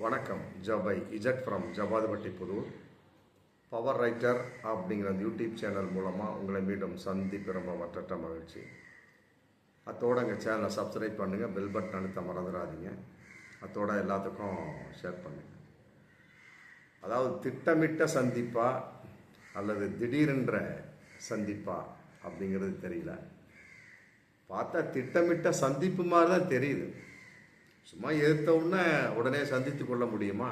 வணக்கம். ஜபை இஜட் from Jabadupatti Puthur. Power writer அப்படிங்கிற அந்த யூடியூப் சேனல் மூலமாக உங்களை மீண்டும் சந்திப்பு ரொம்ப மற்ற மகிழ்ச்சி. அத்தோடு எங்கள் சேனலை சப்ஸ்கிரைப் பண்ணுங்கள், பெல் பட்டன் அழுத்த மறந்துடாதீங்க. அத்தோட எல்லாத்துக்கும் ஷேர் பண்ணுங்கள். அதாவது திட்டமிட்ட சந்திப்பா அல்லது திடீரென்ற சந்திப்பா அப்படிங்கிறது தெரியல. பார்த்தா திட்டமிட்ட சந்திப்பு மாதிரி தான் தெரியுது. சும்மா எடுத்த உடனே சந்தித்து கொள்ள முடியுமா?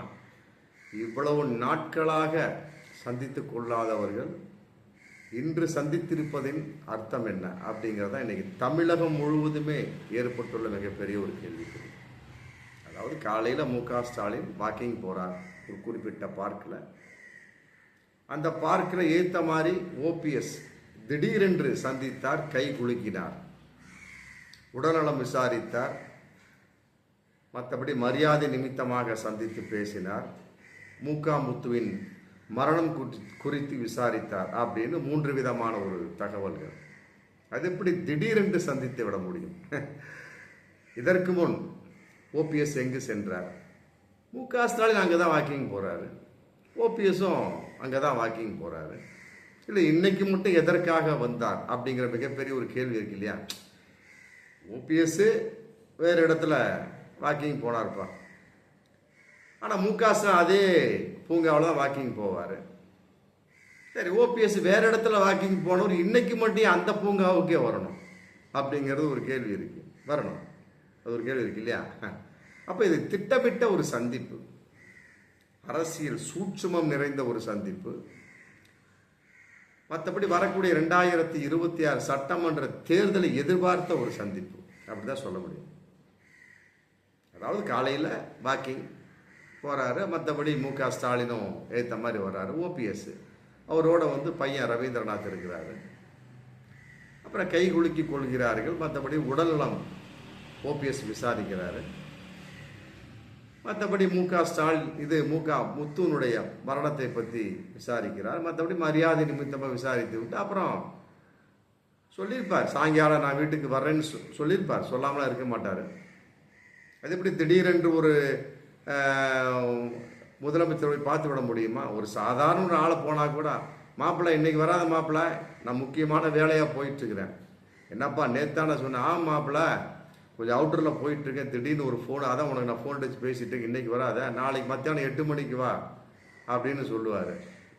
இவ்வளவு நாட்களாக சந்தித்து கொள்ளாதவர்கள் இன்று சந்தித்திருப்பதின் அர்த்தம் என்ன அப்படிங்கிறத இன்னைக்கு தமிழகம் முழுவதுமே ஏற்பட்டுள்ள மிகப்பெரிய ஒரு கேள்விக்குறி. அதாவது காலையில் மு.க.ஸ்டாலின் வாக்கிங் போகிறார் ஒரு குறிப்பிட்ட பார்க்கில். அந்த பார்க்கில் ஏற்ற மாதிரி ஓபிஎஸ் திடீரென்று சந்தித்தார், கை குலுக்கினார், உடல்நலம் விசாரித்தார், மற்றபடி மரியாதை நிமித்தமாக சந்தித்து பேசினார், முத்துவின் மரணம் குறித்து விசாரித்தார் அப்படின்னு 3 விதமான ஒரு தகவல்கள். அது எப்படி திடீரென்று சந்தித்து விட முடியும்? இதற்கு முன் ஓபிஎஸ் எங்கு சென்றார்? மு.க.ஸ்டாலின் அங்கே தான் வாக்கிங் போகிறாரு, ஓபிஎஸும் அங்கே தான் வாக்கிங் போகிறாரு. இல்லை இன்னைக்கு மட்டும் எதற்காக வந்தார் அப்படிங்கிற மிகப்பெரிய ஒரு கேள்வி இருக்கு இல்லையா? ஓபிஎஸ் வேறு இடத்துல வாக்கிங் போனார்ப்பா, ஆனால் மு.க.ஸ்டாலின் அதே பூங்காவில் தான் வாக்கிங் போவார். சரி, ஓபிஎஸ் வேறு இடத்துல வாக்கிங் போனவர் இன்னைக்கு மட்டும் அந்த பூங்காவுக்கே வரணும் அப்படிங்கிறது ஒரு கேள்வி இருக்கு. வரணும், அது ஒரு கேள்வி இருக்கு இல்லையா? அப்போ இது திட்டமிட்ட ஒரு சந்திப்பு, அரசியல் சூட்சுமம் நிறைந்த ஒரு சந்திப்பு. மற்றபடி வரக்கூடிய 2026 சட்டமன்ற தேர்தலை எதிர்பார்த்த ஒரு சந்திப்பு அப்படிதான் சொல்ல முடியும். அதாவது காலையில் வாக்கிங் போகிறாரு, மற்றபடி மு.க.ஸ்டாலினும் ஏற்ற மாதிரி வர்றாரு. ஓபிஎஸ் அவரோட பையன் ரவீந்திரநாத் இருக்கிறாரு. அப்புறம் கை குலுக்கி கொள்கிறார்கள். மற்றபடி உடல்நலம் ஓபிஎஸ் விசாரிக்கிறாரு. மற்றபடி மு.க.ஸ்டாலின் முத்துனுடைய மரணத்தை பற்றி விசாரிக்கிறார். மற்றபடி மரியாதை நிமித்தமாக விசாரித்து விட்டு அப்புறம் சொல்லியிருப்பார், சாயங்காலம் நான் வீட்டுக்கு வர்றேன்னு சொல்லியிருப்பார், சொல்லாமலாம் இருக்க மாட்டார். அது எப்படி திடீரென்று ஒரு முதலமைச்சர் போய் பார்த்து விட முடியுமா? ஒரு சாதாரண ஒரு ஆளை போனால் கூட, மாப்பிள்ளை இன்னைக்கு வராத மாப்பிள்ளை, நான் முக்கியமான வேலையாக போயிட்டுருக்கிறேன். என்னப்பா நேத்தான சொன்னேன், மாப்பிள்ளை கொஞ்சம் அவுட்டரில் போயிட்டுருக்கேன், திடீர்னு ஒரு ஃபோன், அதான் உனக்கு நான் ஃபோன் அடிச்சு பேசிட்டு இருக்கேன், இன்றைக்கி வராத, நாளைக்கு மத்தியானம் 8 மணிக்கு வா அப்படின்னு சொல்லுவார்.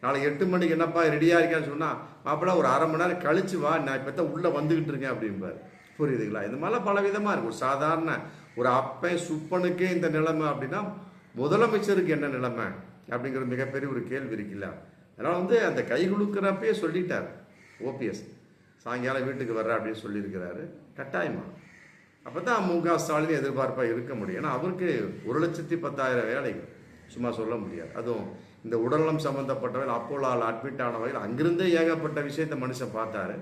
நாளைக்கு 8 மணிக்கு என்னப்பா ரெடியாக இருக்கான்னு சொன்னால், மாப்பிள்ளை ஒரு அரை மணி நேரம் கழிச்சு வா, நான் இப்போ தான் உள்ளே வந்துக்கிட்டு இருக்கேன் அப்படிம்பார். புரியுதுங்களா? இது மாதிரிலாம் பல விதமாக இருக்கும். ஒரு சாதாரண ஒரு அப்பன் சுப்பனுக்கே இந்த நிலைமை அப்படின்னா முதலமைச்சருக்கு என்ன நிலைமை அப்படிங்கிற மிகப்பெரிய ஒரு கேள்வி இருக்குல்ல. அதனால் அந்த கை குலுக்கிறப்பே சொல்லிட்டார் ஓபிஎஸ், சாயங்காலம் வீட்டுக்கு வர்ற அப்படின்னு சொல்லியிருக்கிறாரு. கட்டாயமா அப்போ தான் மு.க.ஸ்டாலின் எதிர்பார்ப்பாக இருக்க முடியும். ஏன்னா அவருக்கு 1,10,000 வேலைகள் சும்மா சொல்ல முடியாது. அதுவும் இந்த உடல்நலம் சம்மந்தப்பட்டவர்கள் அப்போலால் அட்மிட் ஆனவர்கள் அங்கிருந்தே ஏகப்பட்ட விஷயத்தை மனுஷன் பார்த்தாரு.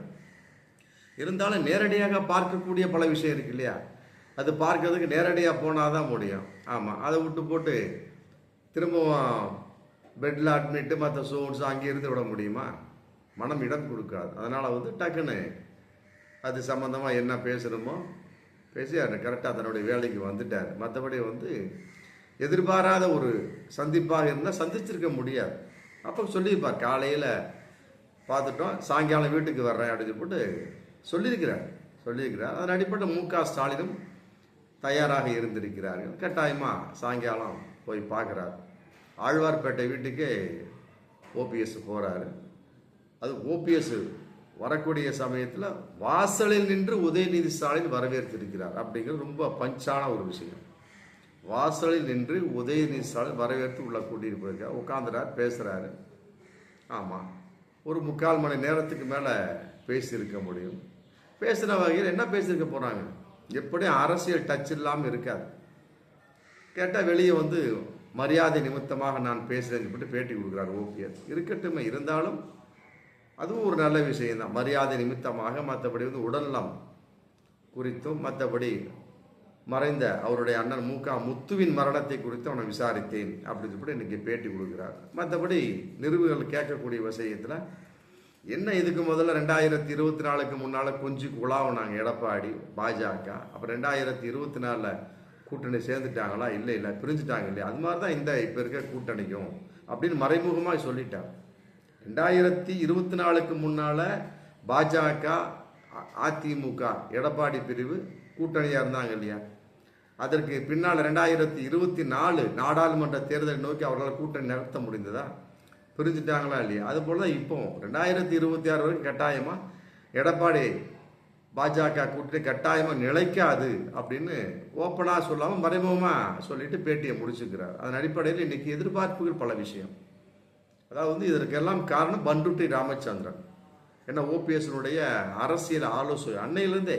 இருந்தாலும் நேரடியாக பார்க்கக்கூடிய பல விஷயம் இருக்கு இல்லையா? அது பார்க்கறதுக்கு நேரடியாக போனால் தான் முடியும். ஆமாம், அதை விட்டு போட்டு திரும்பவும் பெட்டில் அட்மிட்டு மற்ற சோன்ஸ் அங்கே இருந்து விட முடியுமா? மனம் இடம் கொடுக்காது. அதனால் டக்குன்னு அது சம்மந்தமாக என்ன பேசணுமோ பேசி அது கரெக்டாக தன்னுடைய வேலைக்கு வந்துட்டார். மற்றபடி எதிர்பாராத ஒரு சந்திப்பாக இருந்தால் சந்திச்சிருக்க முடியாது. அப்போ சொல்லியிருப்பார், காலையில் பார்த்துட்டோம், சாயங்காலம் வீட்டுக்கு வர்றேன் அப்படின்னு போட்டு சொல்லியிருக்கிறார். அதன் அடிப்படையில் மு.க.ஸ்டாலினும் தயாராக இருந்திருக்கிறார்கள். கட்டாயமாக சாயங்காலம் போய் பார்க்குறாரு. ஆழ்வார்பேட்டை வீட்டுக்கே ஓபிஎஸ் போகிறாரு. அது ஓபிஎஸ் வரக்கூடிய சமயத்தில் வாசலில் நின்று உதயநிதி ஸ்டாலின் வரவேற்றிருக்கிறார் அப்படிங்கிறது ரொம்ப பஞ்சான ஒரு விஷயம். வாசலில் நின்று உதயநிதி ஸ்டாலின் வரவேற்று உள்ள கூட்டிட்டு போயிருக்கார். உட்காந்துறார், பேசுகிறாரு. ஆமாம், ஒரு 3/4 மணி நேரத்துக்கு மேலே பேசியிருக்க முடியும். பேசுகிற வகையில் என்ன பேசியிருக்க போகிறாங்க? எப்படியும் அரசியல் டச் இல்லாமல் இருக்காது. கேட்டால் வெளியே மரியாதை நிமித்தமாக நான் பேசுகிறேன்னு சொல்லிட்டு பேட்டி கொடுக்குறாரு ஓபிஎஸ். இருக்கட்டுமே, இருந்தாலும் அதுவும் ஒரு நல்ல விஷயம்தான். மரியாதை நிமித்தமாக, மற்றபடி உடல்நலம் குறித்தும், மற்றபடி மறைந்த அவருடைய அண்ணன் முத்துவின் மரணத்தை குறித்து அவனை விசாரித்தேன் அப்படின்னு சொல்லிட்டு இன்னைக்கு பேட்டி கொடுக்குறாரு. மற்றபடி நிறுவுகள் கேட்கக்கூடிய விஷயத்தில் என்ன, இதுக்கு முதல்ல 2024க்கு முன்னால் கொஞ்சம் உலாவினாங்க எடப்பாடி பாஜக. அப்புறம் 2024 கூட்டணி சேர்ந்துட்டாங்களா? இல்லை இல்லை, பிரிஞ்சுட்டாங்க இல்லையா? அது மாதிரி தான் இந்த இப்போ இருக்க கூட்டணிக்கும் அப்படின்னு மறைமுகமாக சொல்லிட்டார். 2024க்கு முன்னால் பாஜக, அதிமுக, எடப்பாடி பிரிவு கூட்டணியாக இருந்தாங்க இல்லையா? அதற்கு பின்னால் 2024 நாடாளுமன்ற தேர்தலை நோக்கி அவர்களால் கூட்டணி நடத்த முடிந்ததா? பிரிஞ்சுட்டாங்களா இல்லையா? அது போல தான் இப்போ 2026 வரைக்கும் கட்டாயமாக எடப்பாடி பாஜக கூட்டணி கட்டாயமாக நிலைக்காது அப்படின்னு ஓப்பனாக சொல்லாமல் மறைமுகமாக சொல்லிட்டு பேட்டியை முடிச்சுக்கிறார். அதன் அடிப்படையில் இன்னைக்கு எதிர்பார்ப்புகள் பல விஷயம். அதாவது இதற்கெல்லாம் காரணம் பண்டுட்டி ராமச்சந்திரன். ஏன்னா ஓபிஎஸ்னுடைய அரசியல் ஆலோசகர் அன்னையிலேருந்தே,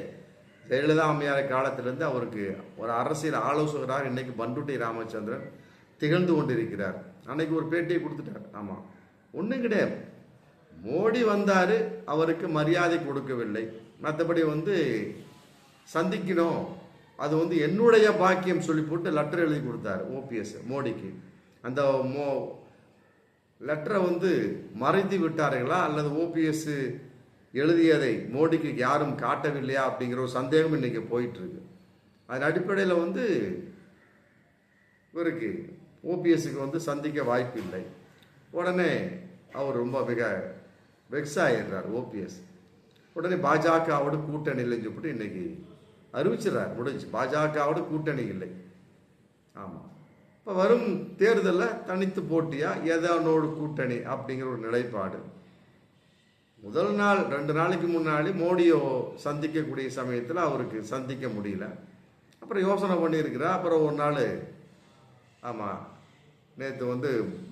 ஜெயலலிதா அம்மையார் காலத்திலேருந்து அவருக்கு ஒரு அரசியல் ஆலோசகராக இன்னைக்கு பண்டுட்டி ராமச்சந்திரன் திகழ்ந்து கொண்டிருக்கிறார். அன்னைக்கு ஒரு பேட்டியை கொடுத்துட்டார். ஆமாம், ஒன்றும் கிடையாது, மோடி வந்தார், அவருக்கு மரியாதை கொடுக்கவில்லை, மற்றபடி சந்திக்கணும், அது என்னுடைய பாக்கியம் சொல்லி போட்டு லெட்டர் எழுதி கொடுத்தார் ஓபிஎஸ் மோடிக்கு. அந்த லெட்டரை மறைத்து விட்டார்களா அல்லது ஓபிஎஸ் எழுதியதை மோடிக்கு யாரும் காட்டவில்லையா அப்படிங்கிற ஒரு சந்தேகம் இன்னைக்கு போயிட்டு இருக்கு. அதன் அடிப்படையில் இவருக்கு ஓபிஎஸ்க்கு சந்திக்க வாய்ப்பு இல்லை. உடனே அவர் ரொம்ப மிக வெக்ஸ் ஆயிடுறார் ஓபிஎஸ். உடனே பாஜகவோட கூட்டணி இல்லைன்னு சொல்லிட்டு இன்னைக்கு அறிவிச்சிடறார், முடிஞ்சு, பாஜகவோட கூட்டணி இல்லை. ஆமாம், இப்போ வரும் தேர்தலில் தனித்து போட்டியா எதனோடு கூட்டணி அப்படிங்கிற ஒரு நிலைப்பாடு. முதல் நாள் 2 நாளைக்கு முன்னாடி மோடியை சந்திக்கக்கூடிய சமயத்தில் அவருக்கு சந்திக்க முடியல. அப்புறம் யோசனை பண்ணியிருக்கிறார். அப்புறம் ஒரு நாள், ஆமாம், நேற்று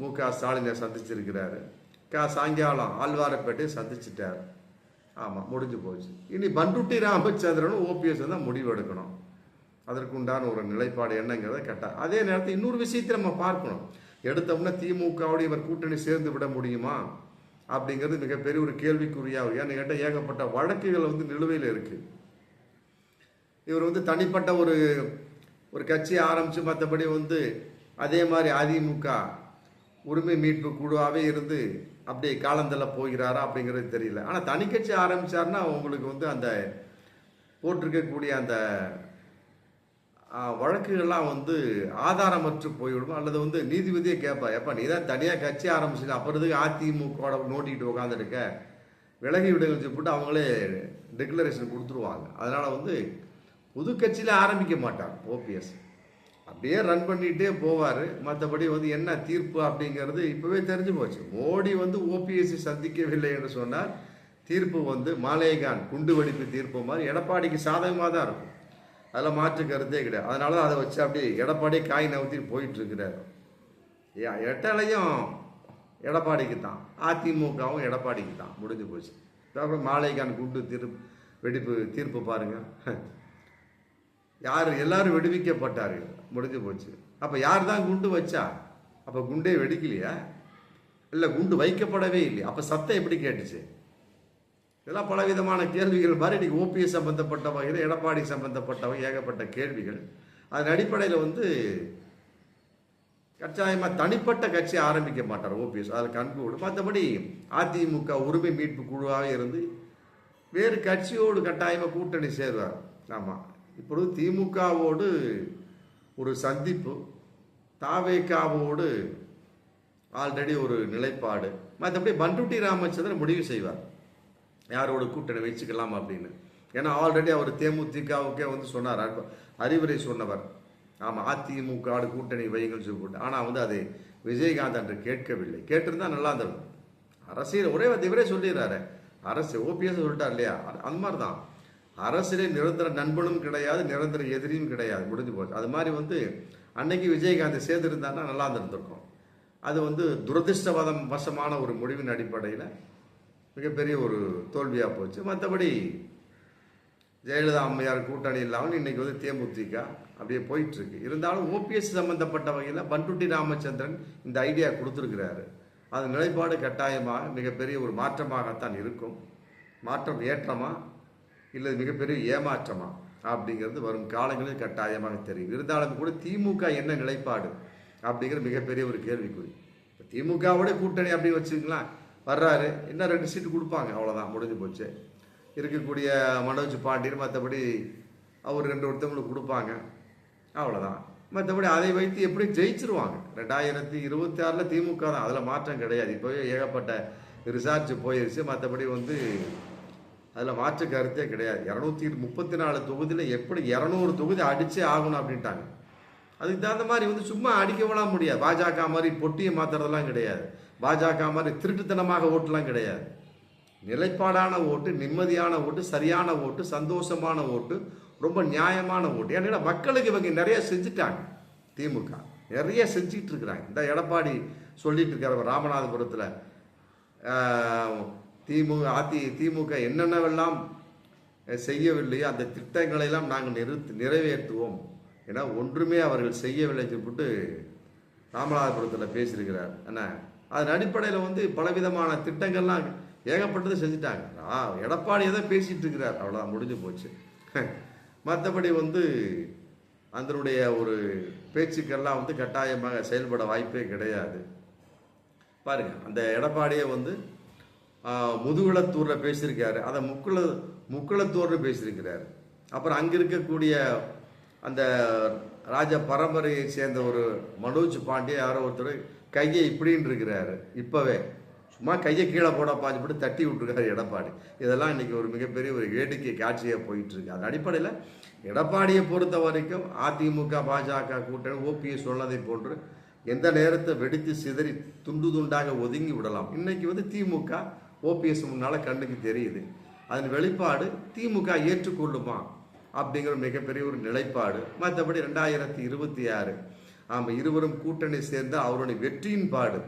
மு.க. ஸ்டாலினை சந்திச்சிருக்கிறாரு. சாயங்காலம் ஆழ்வாரப்பேட்டையை சந்திச்சிட்டார். ஆமாம், முடிஞ்சு போச்சு. இனி பண்டுட்டி ராமச்சந்திரனும் ஓபிஎஸ் தான் முடிவு எடுக்கணும். அதற்கு உண்டான ஒரு நிலைப்பாடு என்னங்கிறத கேட்டார். அதே நேரத்தில் இன்னொரு விஷயத்தை நம்ம பார்க்கணும். எடுத்தோம்னா திமுகவோடு இவர் கூட்டணி சேர்ந்து விட முடியுமா அப்படிங்கிறது மிகப்பெரிய ஒரு கேள்விக்குறியாக. ஏன்னு கேட்டால் ஏகப்பட்ட வழக்குகள் நிலுவையில் இருக்கு. இவர் தனிப்பட்ட ஒரு கட்சியை ஆரம்பித்து மற்றபடி அதே மாதிரி அதிமுக உரிமை மீட்பு குழுவாகவே இருந்து அப்படியே காலந்தள்ள போகிறாரா அப்படிங்கிறது தெரியல. ஆனால் தனி கட்சி ஆரம்பித்தார்னா உங்களுக்கு அந்த போட்டிருக்கக்கூடிய அந்த வழக்குகள்லாம் ஆதாரமற்று போய்விடும். அல்லது நீதிபதியை கேட்பா, எப்போ நீ தான் தனியாக கட்சி ஆரம்பிச்சுட்டு அப்புறத்துக்கு அதிமுக நோட்டிக்கிட்டு உட்காந்துருக்க, விலகி விடுங்கன்னு சொல்லிட்டு அவங்களே டிக்ளரேஷன் கொடுத்துருவாங்க. அதனால் புது கட்சியில் ஆரம்பிக்க மாட்டார் ஓபிஎஸ், அப்படியே ரன் பண்ணிகிட்டே போவார். மற்றபடி என்ன தீர்ப்பு அப்படிங்கிறது இப்போவே தெரிஞ்சு போச்சு. மோடி ஓபிஎஸ்சி சந்திக்கவில்லை என்று சொன்னால் தீர்ப்பு மாலேகான் குண்டு வெடிப்பு தீர்ப்பு மாதிரி எடப்பாடிக்கு சாதகமாக தான் இருக்கும். அதில் மாற்று கருத்தே கிடையாது. அதனால தான் அதை வச்சு அப்படியே எடப்பாடி காய் நவுத்திட்டு போயிட்டு இருக்கிறார். எட்டலையும் எடப்பாடிக்கு தான், அதிமுகவும் எடப்பாடிக்கு தான், முடிஞ்சு போச்சு. அப்புறம் மாலேகான் குண்டு வெடிப்பு தீர்ப்பு பாருங்க, யார் எல்லாரும் விடுவிக்கப்பட்டார்கள், முடிஞ்சு போச்சு. அப்போ யார் தான் குண்டு வச்சா? அப்போ குண்டே வெடிக்கலையா? இல்லை குண்டு வைக்கப்படவே இல்லையா? அப்போ சத்தம் எப்படி கேட்டுச்சு? இதெல்லாம் பலவிதமான கேள்விகள் மாதிரி இன்னைக்கு ஓபிஎஸ் சம்பந்தப்பட்ட வகையில், எடப்பாடி சம்பந்தப்பட்ட வகை ஏகப்பட்ட கேள்விகள். அதன் அடிப்படையில் கட்டாயமாக தனிப்பட்ட கட்சி ஆரம்பிக்க மாட்டார் ஓபிஎஸ், அதில் கண்கூடு. மற்றபடி அதிமுக உரிமை மீட்பு குழுவாக இருந்து வேறு கட்சியோடு கட்டாயமாக கூட்டணி சேர்வார். ஆமாம், இப்பொழுது திமுகவோடு ஒரு சந்திப்பு, தாவேகாவோடு ஆல்ரெடி ஒரு நிலைப்பாடு, மற்றபடி பண்டுட்டி ராமச்சந்திரன் முடிவு செய்வார் யாரோட கூட்டணி வச்சுக்கலாம் அப்படின்னு. ஏன்னா ஆல்ரெடி அவர் தேமுதிகவுக்கே சொன்னார், அறிவுரை சொன்னவர். ஆமாம், அதிமுக கூட்டணி வைங்கன்னு சொல்லிட்டு. ஆனால் அதை விஜயகாந்த் அன்று கேட்கவில்லை. கேட்டிருந்தா நல்லா இருந்திருக்கும். அரசியல் ஒரே இவரே சொல்லிடுறாரு, அரசு ஓபிஎஸ் சொல்லிட்டார் இல்லையா? அந்த மாதிரி தான் அரசியலே நிரந்தர நண்பனும் கிடையாது, நிரந்தர எதிரியும் கிடையாது, முடிஞ்சு போச்சு. அது மாதிரி அன்னைக்கு விஜயகாந்த் சேர்ந்திருந்தாருன்னா நல்லா இருந்திருக்கும். அது துரதிருஷ்டவசமான ஒரு முடிவின் அடிப்படையில் மிகப்பெரிய ஒரு தோல்வியாக போச்சு. மற்றபடி ஜெயலலிதா அம்மையார் கூட்டணி இல்லாமல் இன்னைக்கு தேமுதிக அப்படியே போயிட்டுருக்கு. இருந்தாலும் ஓபிஎஸ் சம்பந்தப்பட்ட வகையில் பண்டுட்டி ராமச்சந்திரன் இந்த ஐடியா கொடுத்துருக்கிறாரு. அது நிலைப்பாடு கட்டாயமாக மிகப்பெரிய ஒரு மாற்றமாகத்தான் இருக்கும். மாற்றம் ஏற்றமா இல்லை மிகப்பெரிய ஏமாற்றமா அப்படிங்கிறது வரும் காலங்களில் கட்டாயமாக தெரியும். இருந்தாலும் கூட திமுக என்ன நிலைப்பாடு அப்படிங்கிறது மிகப்பெரிய ஒரு கேள்விக்குறி. திமுகவோட கூட்டணி அப்படின்னு வச்சுக்கலாம், வர்றாரு, இன்னும் 2 சீட்டு கொடுப்பாங்க, அவ்வளோதான், முடிஞ்சு போச்சு. இருக்கக்கூடிய மனோஜ் பாண்டியன் மற்றபடி அவர் 2 ஒருத்தவங்களுக்கு கொடுப்பாங்க. அவ்வளோதான். மற்றபடி அதை வைத்து எப்படி ஜெயிச்சிருவாங்க. 2026 திமுக தான், அதில் மாற்றம் கிடையாது. இப்போவே ஏகப்பட்ட ரிசர்ச் போயிருச்சு. மற்றபடி அதில் மாற்று கருத்தே கிடையாது. 234 தொகுதியில் எப்படி 200 தொகுதி அடிச்சே ஆகணும் அப்படின்ட்டாங்க. அதுக்கு தகுந்த மாதிரி சும்மா அடிக்கலாம் முடியாது. பாஜக மாதிரி பொட்டியை மாற்றுறதெல்லாம் கிடையாது. பாஜக மாதிரி திருட்டுத்தனமாக ஓட்டுலாம் கிடையாது. நிலைப்பாடான ஓட்டு, நிம்மதியான ஓட்டு, சரியான ஓட்டு, சந்தோஷமான ஓட்டு, ரொம்ப நியாயமான ஓட்டு. ஏன்னா மக்களுக்கு இவங்க நிறைய செஞ்சுட்டாங்க. திமுக நிறைய செஞ்சுட்டு இருக்கிறாங்க. இந்த எடப்பாடி சொல்லிட்டு இருக்காரு ராமநாதபுரத்தில் திமுக என்னென்னவெல்லாம் செய்யவில்லையோ அந்த திட்டங்களை எல்லாம் நாங்கள் நிறைவேற்றுவோம். ஏன்னா ஒன்றுமே அவர்கள் செய்யவில்லை சொல்லிட்டு ராமநாதபுரத்தில் பேசியிருக்கிறார். என்ன அதன் அடிப்படையில் பலவிதமான திட்டங்கள்லாம் ஏகப்பட்டது செஞ்சுட்டாங்க. எடப்பாடி தான் பேசிட்டு இருக்கிறார், அவ்வளோதான், முடிஞ்சு போச்சு. மற்றபடி அதனுடைய ஒரு பேச்சுக்கெல்லாம் கட்டாயமாக செயல்பட வாய்ப்பே கிடையாது. பாருங்க, அந்த எடப்பாடியை முதுகுளத்தூரில் பேசியிருக்காரு, அதை முக்குளத்தூர்னு பேசியிருக்கிறாரு. அப்புறம் அங்கே இருக்கக்கூடிய அந்த ராஜ பரம்பரையை சேர்ந்த ஒரு மனோஜ் பாண்டிய யாரோ ஒருத்தர் கையை இப்படின்னு இருக்கிறாரு. இப்போவே சும்மா கையை கீழே போட பாஞ்சு தட்டி விட்டுருக்காரு எடப்பாடி. இதெல்லாம் இன்னைக்கு ஒரு மிகப்பெரிய ஒரு வேடிக்கை காட்சியாக போயிட்டு இருக்கு. அந்த அடிப்படையில் எடப்பாடியை பொறுத்த வரைக்கும் அதிமுக பாஜக கூட்டணி ஓபிஎஸ் சொன்னதை போன்று எந்த நேரத்தை வெடித்து சிதறி துண்டு துண்டாக ஒதுங்கி விடலாம். இன்னைக்கு திமுக ஓபிஎஸ் முன்னால் கண்ணுக்கு தெரியுது. அதன் வெளிப்பாடு திமுக ஏற்றுக்கொள்ளுமா அப்படிங்கிற மிகப்பெரிய ஒரு நிலைப்பாடு. மற்றபடி 2026 இருவரும் கூட்டணி சேர்ந்த அவருடைய வெற்றியின் பாடு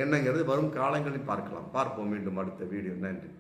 என்னங்கிறது வரும் காலங்களில் பார்க்கலாம். பார்ப்போம் மீண்டும் அடுத்த வீடியோ. நன்றி.